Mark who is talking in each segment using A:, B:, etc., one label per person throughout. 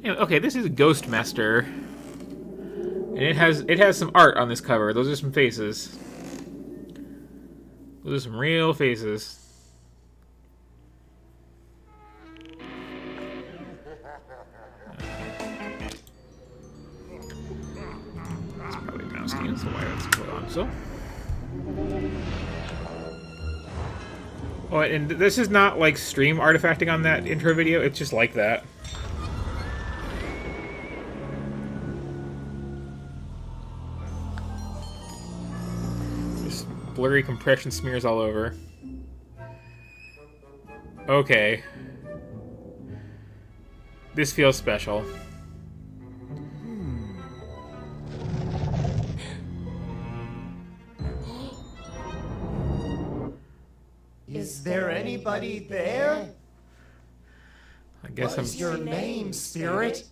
A: You know, okay, this is a Ghostmaster, and it has some art on this cover. Those are some faces. Those are some real faces. That's probably a mouse game, so why that's put on so. Oh, and this is not like stream artifacting on that intro video. It's just like that. Just blurry compression smears all over. Okay. This feels special.
B: Is there anybody there?
A: I guess
B: What's your name, spirit?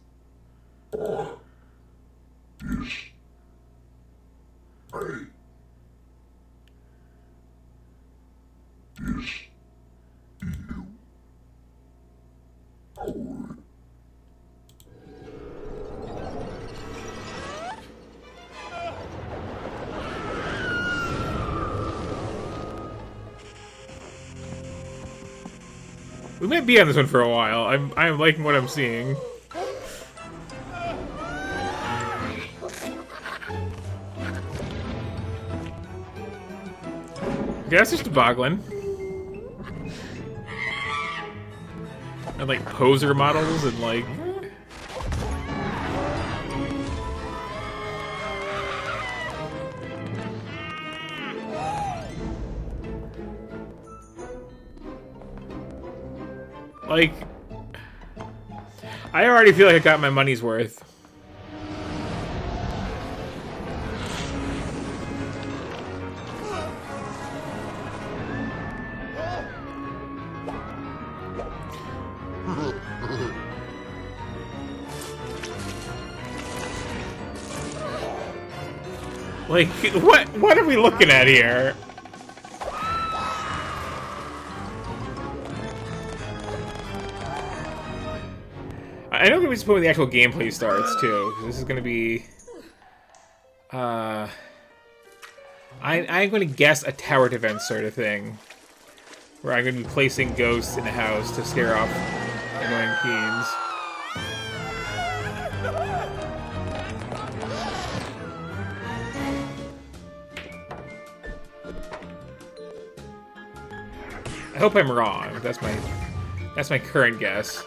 A: We might be on this one for a while. I'm liking what I'm seeing. Okay, that's just a Boglin. And like poser models and like I already feel like I got my money's worth. Like, what are we looking at here? I know this is when the actual gameplay starts too. This is gonna be, I'm gonna guess a tower defense sort of thing, where I'm gonna be placing ghosts in the house to scare off annoying teens. I hope I'm wrong. That's my current guess.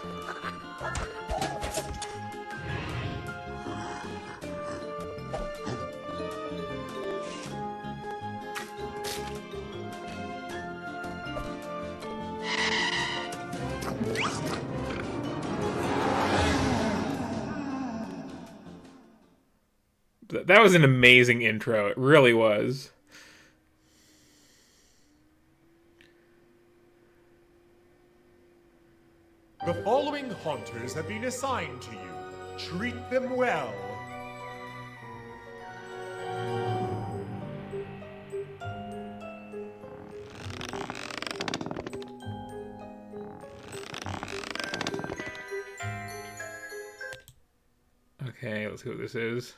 A: That was an amazing intro. It really was.
C: The following haunters have been assigned to you. Treat them well.
A: Okay, let's see what this is.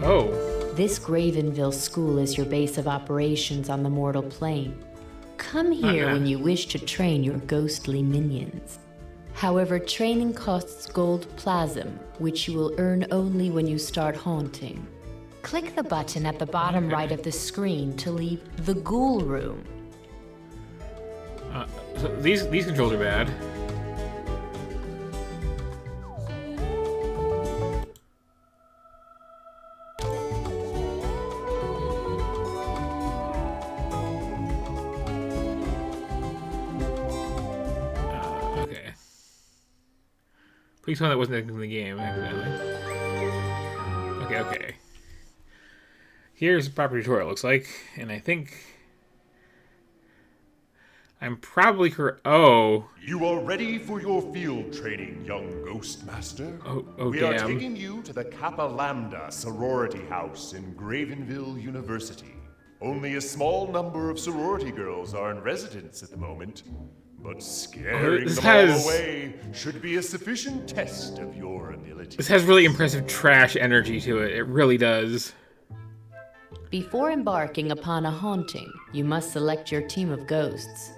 A: Oh.
D: This Gravenville school is your base of operations on the mortal plane. Come here when you wish to train your ghostly minions. However, training costs gold plasm, which you will earn only when you start haunting. Click the button at the bottom right of the screen to leave the ghoul room.
A: So these controls are bad. Okay. Please tell me that wasn't in the game, accidentally. Okay. Here's a proper tutorial, looks like, and I think I'm probably correct. Oh.
C: You are ready for your field training, young Ghostmaster. We are taking you to the Kappa Lambda sorority house in Gravenville University. Only a small number of sorority girls are in residence at the moment. But scaring
A: This
C: them
A: has-
C: all away should be a sufficient test of your ability.
A: This has really impressive trash energy to it. It really does.
D: Before embarking upon a haunting, you must select your team of ghosts.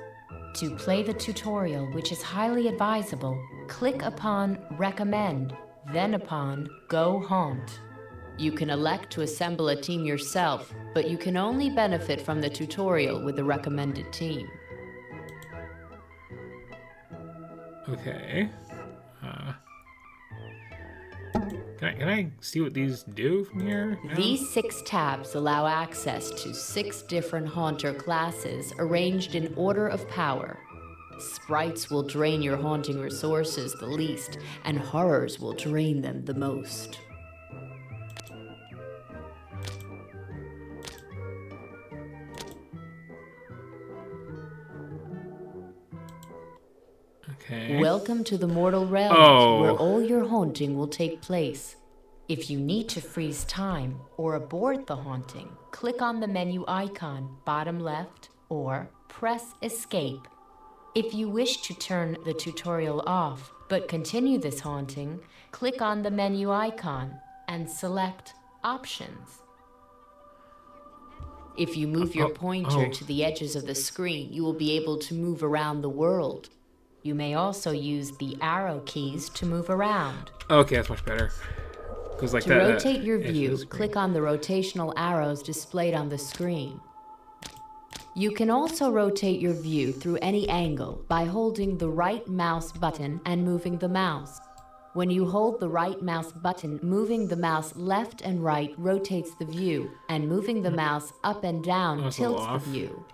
D: To play the tutorial, which is highly advisable, click upon Recommend, then upon Go Haunt. You can elect to assemble a team yourself, but you can only benefit from the tutorial with the recommended team.
A: Okay. Can I see what these do from here? No?
D: These 6 tabs allow access to 6 different Haunter classes arranged in order of power. Sprites will drain your haunting resources the least, and horrors will drain them the most.
A: Okay.
D: Welcome to the mortal realms,
A: Oh.
D: where all your haunting will take place. If you need to freeze time or abort the haunting, click on the menu icon bottom left or press escape. If you wish to turn the tutorial off but continue this haunting, click on the menu icon and select options. If you move your pointer to the edges of the screen, you will be able to move around the world. You may also use the arrow keys to move around.
A: Okay, that's much better. Because like
D: To
A: that.
D: rotate your
A: edge of the
D: view,
A: screen.
D: click on the rotational arrows displayed on the screen. You can also rotate your view through any angle by holding the right mouse button and moving the mouse. When you hold the right mouse button, moving the mouse left and right rotates the view, and moving the mouse up and down
A: That's a little
D: tilts the
A: off.
D: view.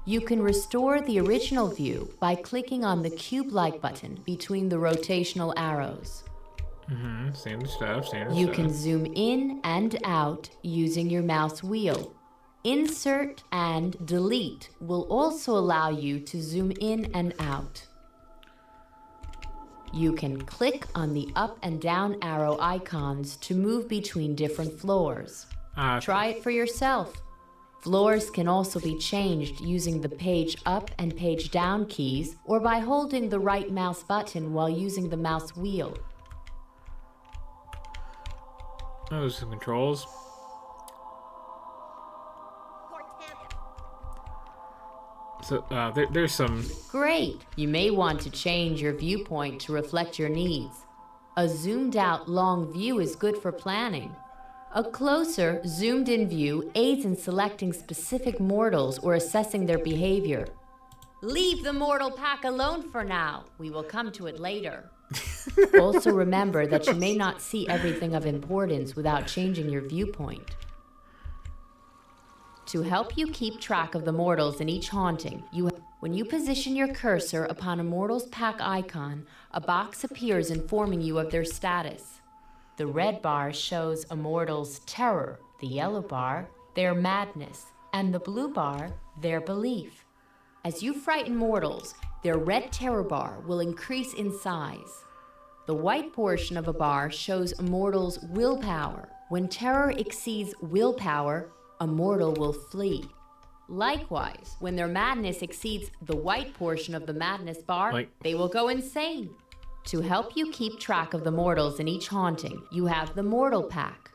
D: You can restore the original view by clicking on the cube-like button between the rotational arrows.
A: Standard stuff, standard
D: You
A: stuff.
D: can zoom in and out using your mouse wheel. Insert and delete will also allow you to zoom in and out. You can click on the up and down arrow icons to move between different floors. Try it for yourself. Floors can also be changed using the page up and page down keys or by holding the right mouse button while using the mouse wheel.
A: Oh, there's some controls. So there's some.
D: Great! You may want to change your viewpoint to reflect your needs. A zoomed out long view is good for planning. A closer, zoomed in view aids in selecting specific mortals or assessing their behavior. Leave the mortal pack alone for now. We will come to it later. Also remember that you may not see everything of importance without changing your viewpoint. To help you keep track of the mortals in each haunting, when you position your cursor upon a mortal's pack icon, a box appears informing you of their status. The red bar shows a mortal's terror, the yellow bar, their madness, and the blue bar, their belief. As you frighten mortals, their red terror bar will increase in size. The white portion of a bar shows a mortal's willpower. When terror exceeds willpower, a mortal will flee. Likewise, when their madness exceeds the white portion of the madness bar, they will go insane. To help you keep track of the mortals in each haunting, you have the Mortal Pack.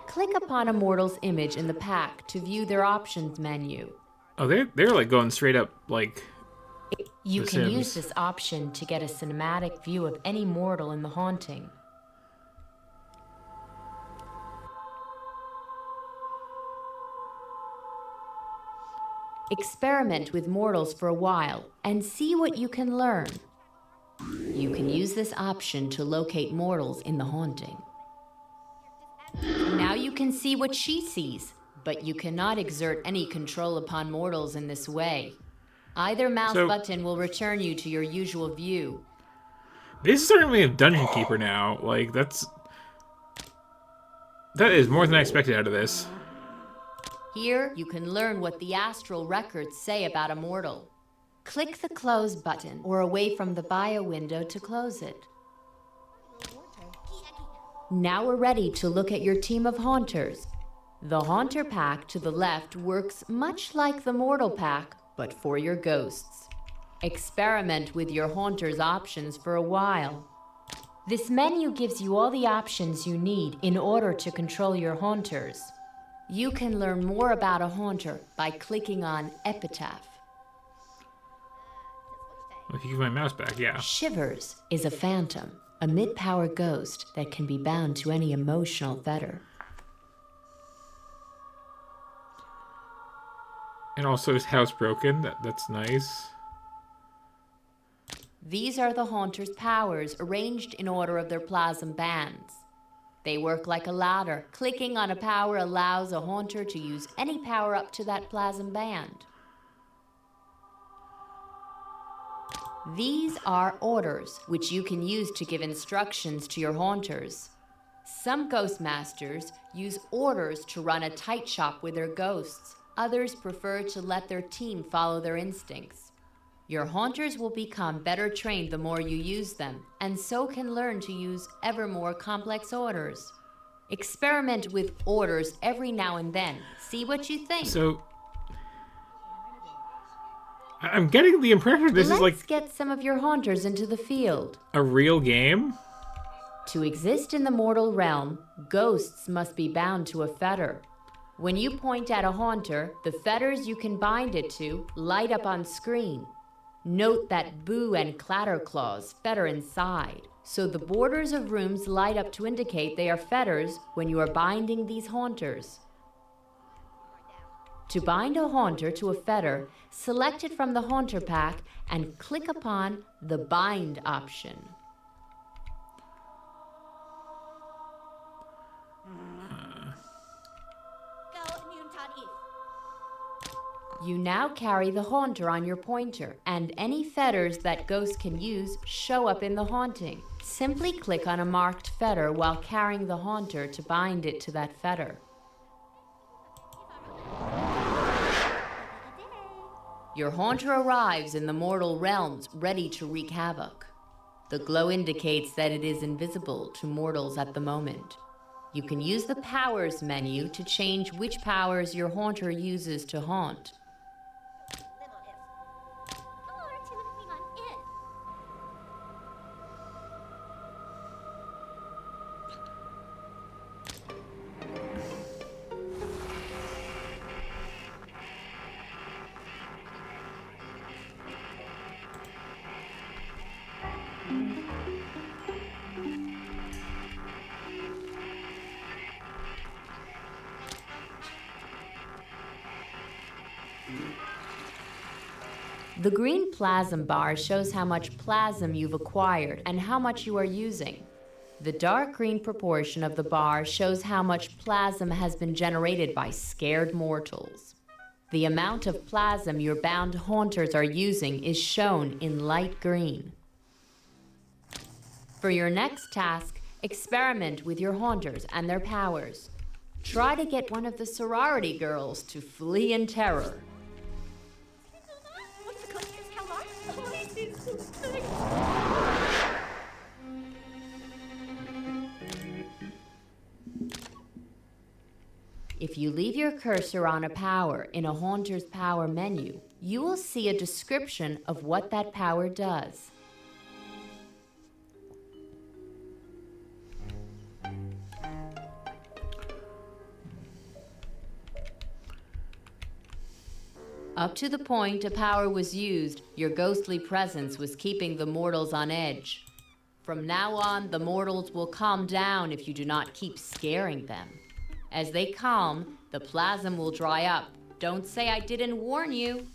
D: Click upon a mortal's image in the pack to view their options menu.
A: Oh, they're like going straight up like.
D: You
A: The
D: can
A: Sims.
D: use this option to get a cinematic view of any mortal in the haunting. Experiment with mortals for a while and see what you can learn. You can use this option to locate mortals in the haunting. Now you can see what she sees, but you cannot exert any control upon mortals in this way. Either mouse button will return you to your usual view.
A: This is certainly a dungeon keeper now. Like that is more than I expected out of this.
D: Here, you can learn what the astral records say about a mortal. Click the close button or away from the bio window to close it. Now we're ready to look at your team of haunters. The Haunter Pack to the left works much like the Mortal Pack, but for your ghosts. Experiment with your Haunter's options for a while. This menu gives you all the options you need in order to control your Haunters. You can learn more about a Haunter by clicking on Epitaph.
A: Well, if you give my mouse back, yeah.
D: Shivers is a phantom, a mid-power ghost that can be bound to any emotional fetter.
A: And also his house broken. That's nice.
D: These are the Haunter's powers arranged in order of their plasm bands. They work like a ladder. Clicking on a power allows a Haunter to use any power up to that plasm band. These are orders, which you can use to give instructions to your Haunters. Some Ghost Masters use orders to run a tight shop with their ghosts. Others prefer to let their team follow their instincts. Your Haunters will become better trained the more you use them, and so can learn to use ever more complex orders. Experiment with orders every now and then. See what you think.
A: So, I'm getting the impression this is like
D: Let's get some of your Haunters into the field.
A: a real game.
D: To exist in the mortal realm, ghosts must be bound to a fetter. When you point at a Haunter, the fetters you can bind it to light up on screen. Note that Boo and Clatterclaws fetter inside, so the borders of rooms light up to indicate they are fetters when you are binding these Haunters. To bind a Haunter to a fetter, select it from the Haunter Pack and click upon the Bind option. You now carry the Haunter on your pointer, and any fetters that ghosts can use show up in the haunting. Simply click on a marked fetter while carrying the Haunter to bind it to that fetter. Your Haunter arrives in the mortal realms, ready to wreak havoc. The glow indicates that it is invisible to mortals at the moment. You can use the Powers menu to change which powers your Haunter uses to haunt. The green plasm bar shows how much plasm you've acquired and how much you are using. The dark green proportion of the bar shows how much plasm has been generated by scared mortals. The amount of plasm your bound Haunters are using is shown in light green. For your next task, experiment with your Haunters and their powers. Try to get one of the sorority girls to flee in terror. If you leave your cursor on a power in a Haunter's power menu, you will see a description of what that power does. Up to the point a power was used, your ghostly presence was keeping the mortals on edge. From now on, the mortals will calm down if you do not keep scaring them. As they calm, the plasm will dry up. Don't say I didn't warn you.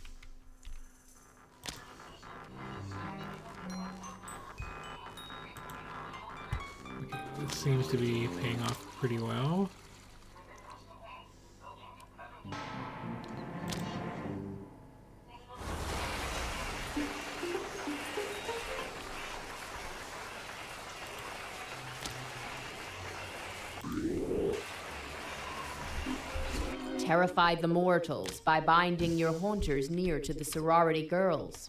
A: Okay, this seems to be paying off pretty well.
D: Terrify the mortals by binding your Haunters near to the sorority girls.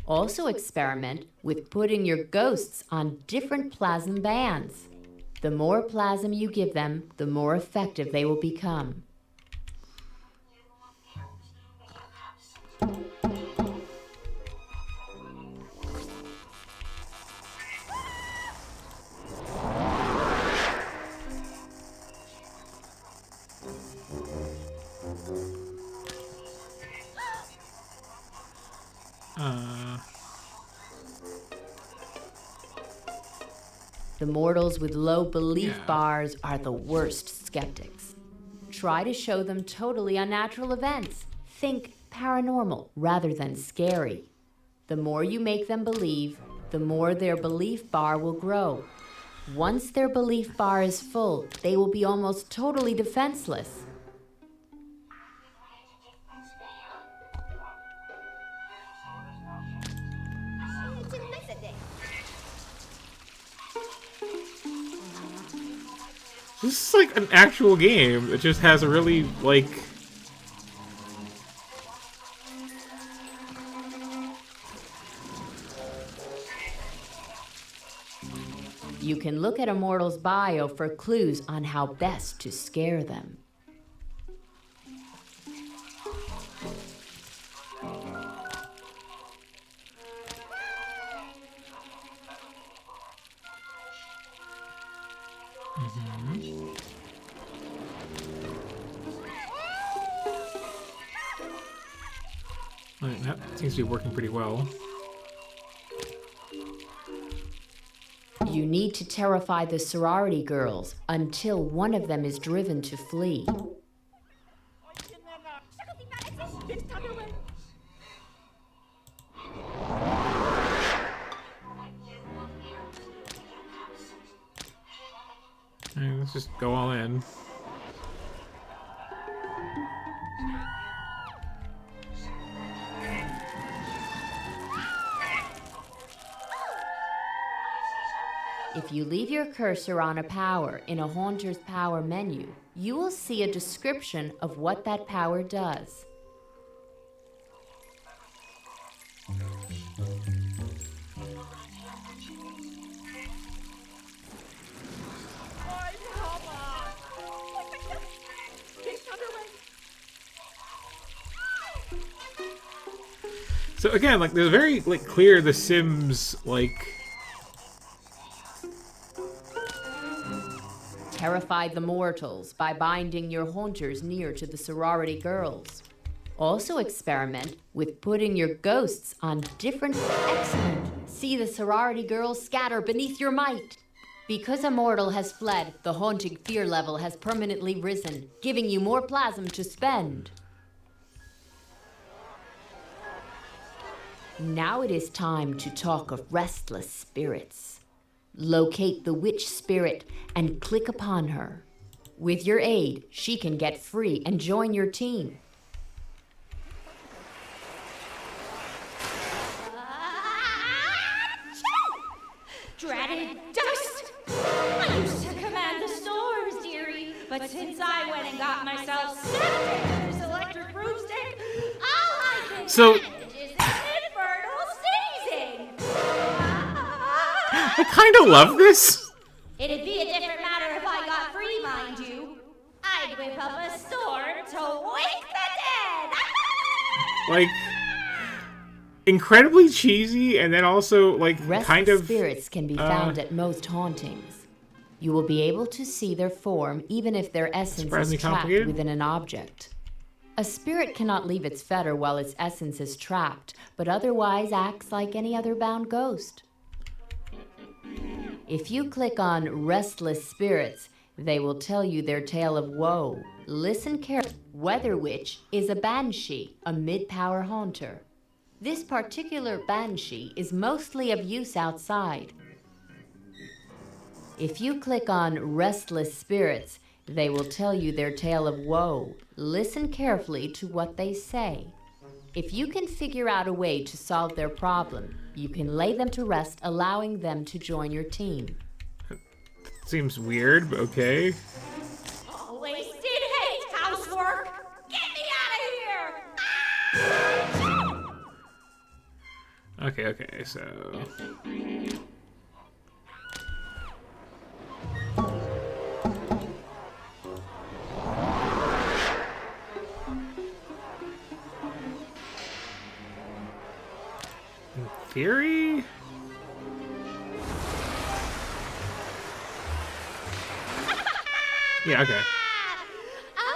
D: Also experiment with putting your ghosts on different plasm bands. The more plasm you give them, the more effective they will become. The mortals with low belief
A: Yeah.
D: bars are the worst skeptics. Try to show them totally unnatural events. Think paranormal rather than scary. The more you make them believe, the more their belief bar will grow. Once their belief bar is full, they will be almost totally defenseless.
A: This is like an actual game. It just has a really, like...
D: You can look at a mortal's bio for clues on how best to scare them.
A: Alright, that seems to be working pretty well.
D: You need to terrify the sorority girls until one of them is driven to flee.
A: Alright, let's just go all in.
D: If you leave your cursor on a power in a Haunter's Power menu, you will see a description of what that power does.
A: So again, like, there's very, like, clear The Sims, like...
D: Terrify the mortals by binding your haunters near to the sorority girls. Also experiment with putting your ghosts on different... Excellent! See the sorority girls scatter beneath your might. Because a mortal has fled, the haunting fear level has permanently risen, giving you more plasm to spend. Now it is time to talk of restless spirits. Locate the witch spirit and click upon her. With your aid, she can get free and join your team.
E: Dreaded dust! I used to command the storms, dearie, but since I went and got myself snapped with this electric broomstick, all I can
A: So-
E: manage is this infernal sneezing!
A: I kind of love this!
E: It'd be a different matter if I got free, mind you. I'd whip up a storm to wake the dead!
A: Like... incredibly cheesy, and then also, like,
D: Restless
A: kind of...
D: spirits can be found at most hauntings. You will be able to see their form even if their essence
A: Surprisingly
D: is trapped
A: complicated.
D: within an object. A spirit cannot leave its fetter while its essence is trapped, but otherwise acts like any other bound ghost. If you click on Restless Spirits, they will tell you their tale of woe. Listen carefully. Weather Witch is a banshee, a mid-power haunter. This particular banshee is mostly of use outside. If you click on Restless Spirits, they will tell you their tale of woe. Listen carefully to what they say. If you can figure out a way to solve their problem, you can lay them to rest, allowing them to join your team.
A: Seems weird, but okay.
E: Wasted hate, housework! Get me out of here!
A: Okay, so... in theory? Yeah, okay.
E: Oh,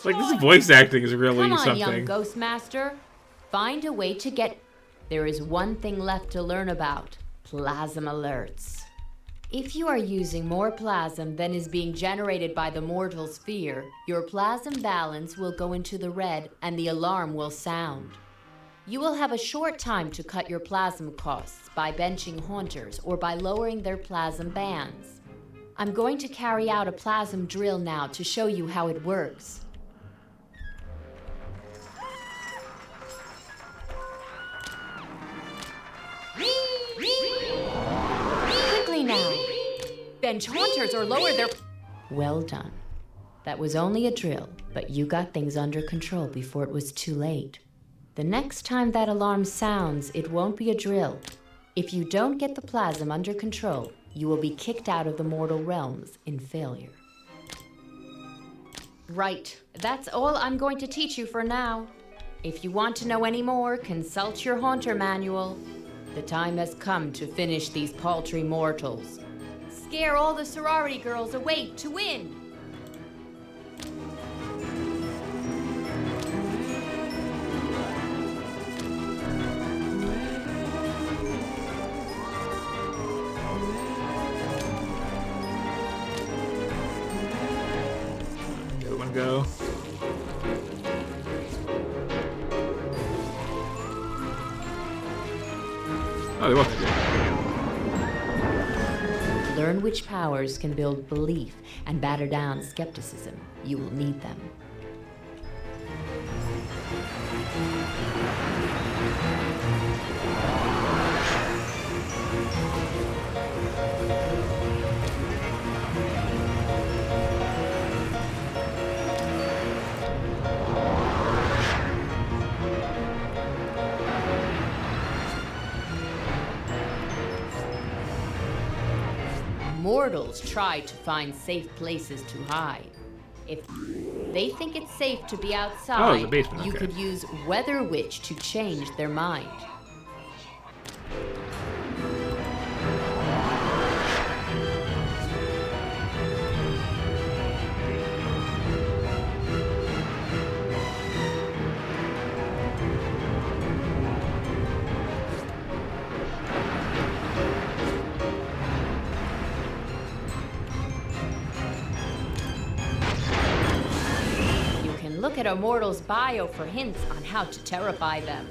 A: Like, this voice acting is really
D: Come on,
A: something.
D: young Ghost Master. Find a way to get... There is one thing left to learn about. Plasm alerts. If you are using more plasm than is being generated by the mortal sphere, your plasm balance will go into the red and the alarm will sound. You will have a short time to cut your plasm costs by benching haunters or by lowering their plasm bands. I'm going to carry out a plasm drill now to show you how it works. Quickly now! Bench haunters or lower their... Well done. That was only a drill, but you got things under control before it was too late. The next time that alarm sounds, it won't be a drill. If you don't get the plasm under control, you will be kicked out of the mortal realms in failure. Right, that's all I'm going to teach you for now. If you want to know any more, consult your Haunter Manual. The time has come to finish these paltry mortals. Scare all the sorority girls awake to win!
A: Good one, go. Oh, they wasn't good.
D: Learn which powers can build belief and batter down skepticism. You will need them. Mortals try to find safe places to hide. If they think it's safe to be outside,
A: the basement,
D: you
A: okay.
D: could use Weather Witch to change their mind. Look at a mortal's bio for hints on how to terrify them.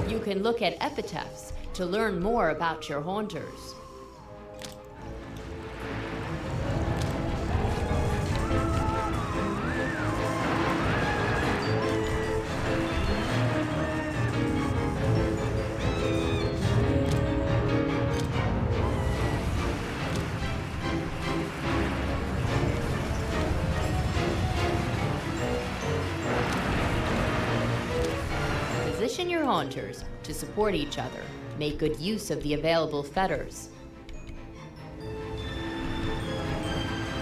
D: You can look at epitaphs to learn more about your haunters. Position your haunters to support each other. Make good use of the available fetters.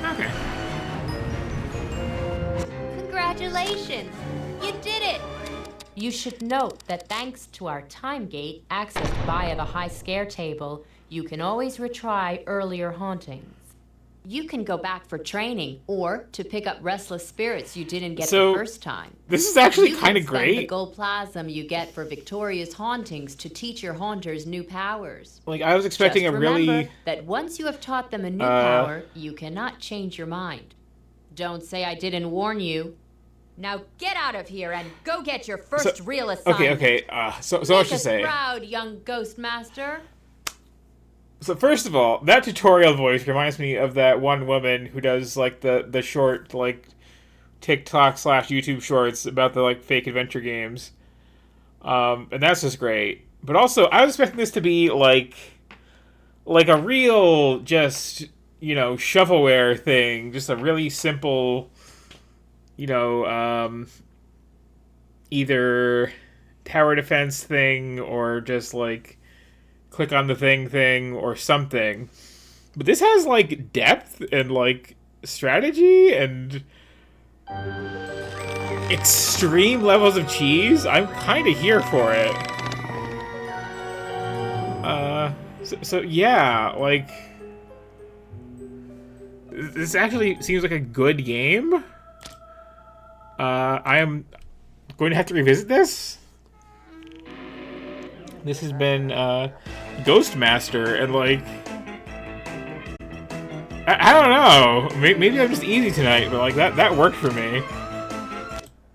A: Okay.
D: Congratulations! You did it! You should note that thanks to our time gate accessed via the high scare table, you can always retry earlier hauntings. You can go back for training or to pick up restless spirits you didn't get
A: So,
D: the first time.
A: This is actually
D: You
A: kind
D: can
A: of
D: spend the
A: great.
D: gold plasm you get for victorious hauntings to teach your haunters new powers.
A: Like, I was expecting
D: Just
A: a
D: remember
A: really...
D: that once you have taught them a new power, you cannot change your mind. Don't say I didn't warn you. Now get out of here and go get your first real assignment.
A: Okay. So
D: Make
A: much to
D: us
A: say.
D: proud, young Ghost Master.
A: So first of all, that tutorial voice reminds me of that one woman who does like the short like TikTok / YouTube shorts about the like fake adventure games, and that's just great. But also, I was expecting this to be like a real just shovelware thing, just a really simple, either tower defense thing, or just like click on the thing or something. But this has like depth and like strategy and extreme levels of cheese. I'm kind of here for it. So yeah, like this actually seems like a good game. I am going to have to revisit this. This has been Ghostmaster, and like I don't know. Maybe I'm just easy tonight, but like that worked for me.